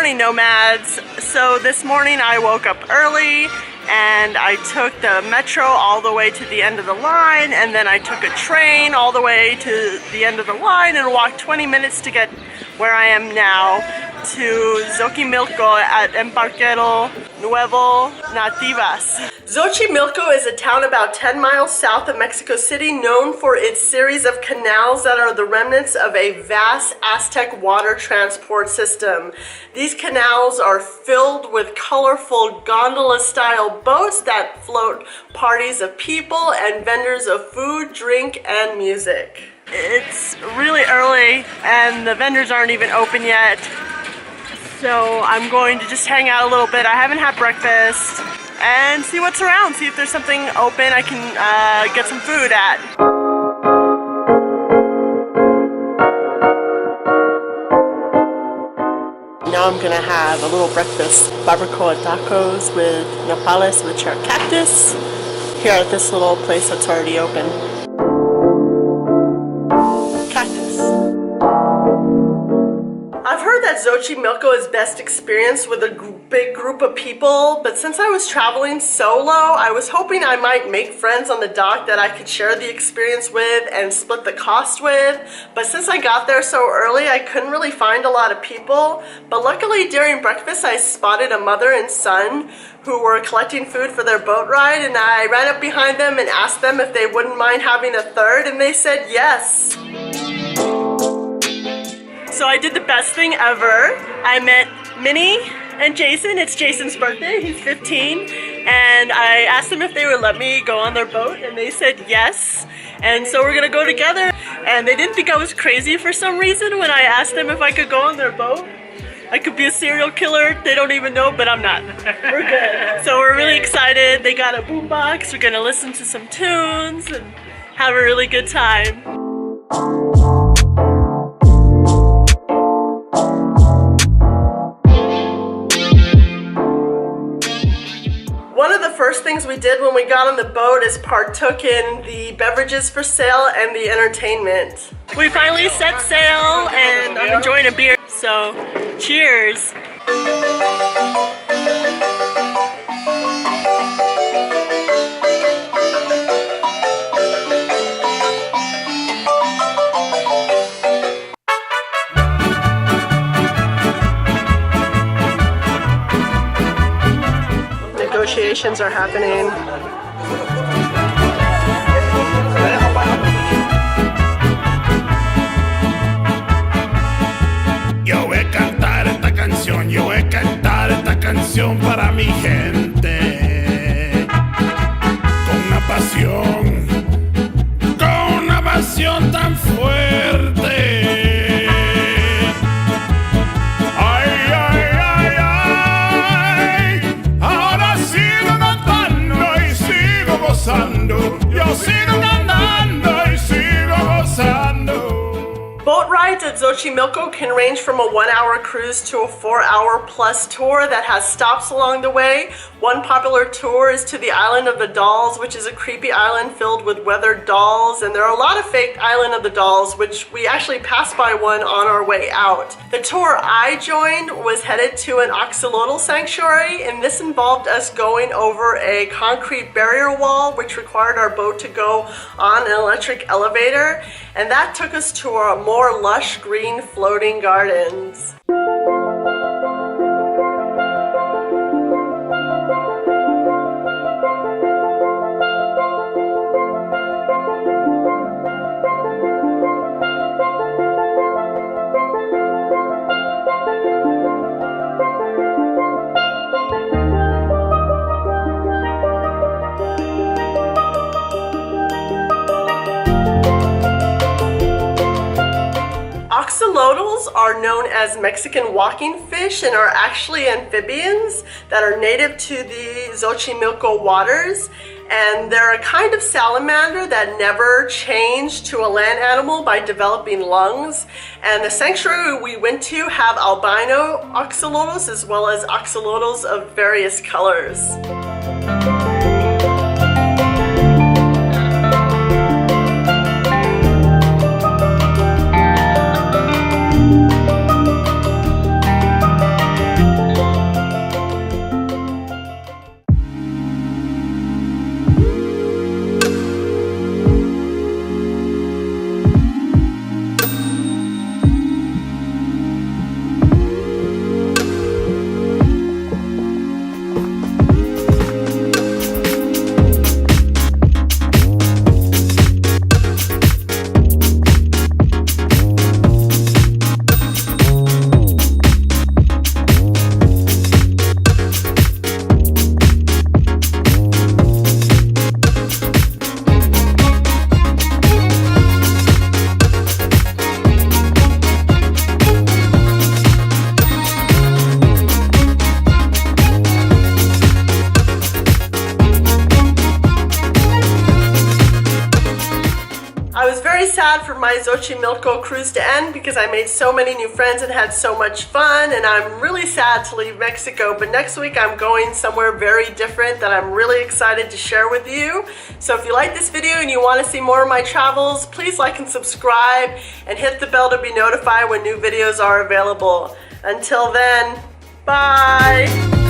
morning, nomads. So this morning I woke up early and I took the metro all the way to the end of the line, and then I took a train all the way to the end of the line and walked 20 minutes to get where I am now, to Xochimilco at Embarcadero Nuevo Nativas. Xochimilco is a town about 10 miles south of Mexico City, known for its series of canals that are the remnants of a vast Aztec water transport system. These canals are filled with colorful gondola-style boats that float parties of people and vendors of food, drink, and music. It's really early and the vendors aren't even open yet. So I'm going to just hang out a little bit. I haven't had breakfast and see what's around, see if there's something open I can get some food at. Now I'm gonna have a little breakfast, barbacoa tacos with nopales, which are cactus, here at this little place that's already open. I've heard that Xochimilco is best experienced with a big group of people, but since I was traveling solo, I was hoping I might make friends on the dock that I could share the experience with and split the cost with. But since I got there so early, I couldn't really find a lot of people. But luckily during breakfast, I spotted a mother and son who were collecting food for their boat ride, and I ran up behind them and asked them if they wouldn't mind having a third, and they said yes. So I did the best thing ever. I met Minnie and Jason. It's Jason's birthday, he's 15. And I asked them if they would let me go on their boat, and they said yes. And so we're gonna go together. And they didn't think I was crazy for some reason when I asked them if I could go on their boat. I could be a serial killer, they don't even know, but I'm not. We're good. So we're really excited. They got a boombox, we're gonna listen to some tunes and have a really good time. First things we did when we got on the boat is partook in the beverages for sale and the entertainment. We finally set sail and I'm enjoying a beer, so cheers. Negotiations are happening. Yo voy a cantar esta canción para mi gente. Con una pasión tan fuerte. Yo sigo cantando y sigo gozando. Boat rides at Xochimilco can range from a 1-hour cruise to a 4-hour plus tour that has stops along the way. One popular tour is to the Island of the Dolls, which is a creepy island filled with weathered dolls, and there are a lot of fake Island of the Dolls, which we actually passed by one on our way out. The tour I joined was headed to an axolotl sanctuary, and this involved us going over a concrete barrier wall, which required our boat to go on an electric elevator, and that took us to a more lush green floating gardens. Axolotls are known as Mexican walking fish and are actually amphibians that are native to the Xochimilco waters. And they're a kind of salamander that never changed to a land animal by developing lungs. And the sanctuary we went to have albino axolotls as well as axolotls of various colors. sad for my Xochimilco cruise to end because I made so many new friends and had so much fun, and I'm really sad to leave Mexico, but next week I'm going somewhere very different that I'm really excited to share with you. So if you like this video and you want to see more of my travels, please like and subscribe and hit the bell to be notified when new videos are available. Until then, bye!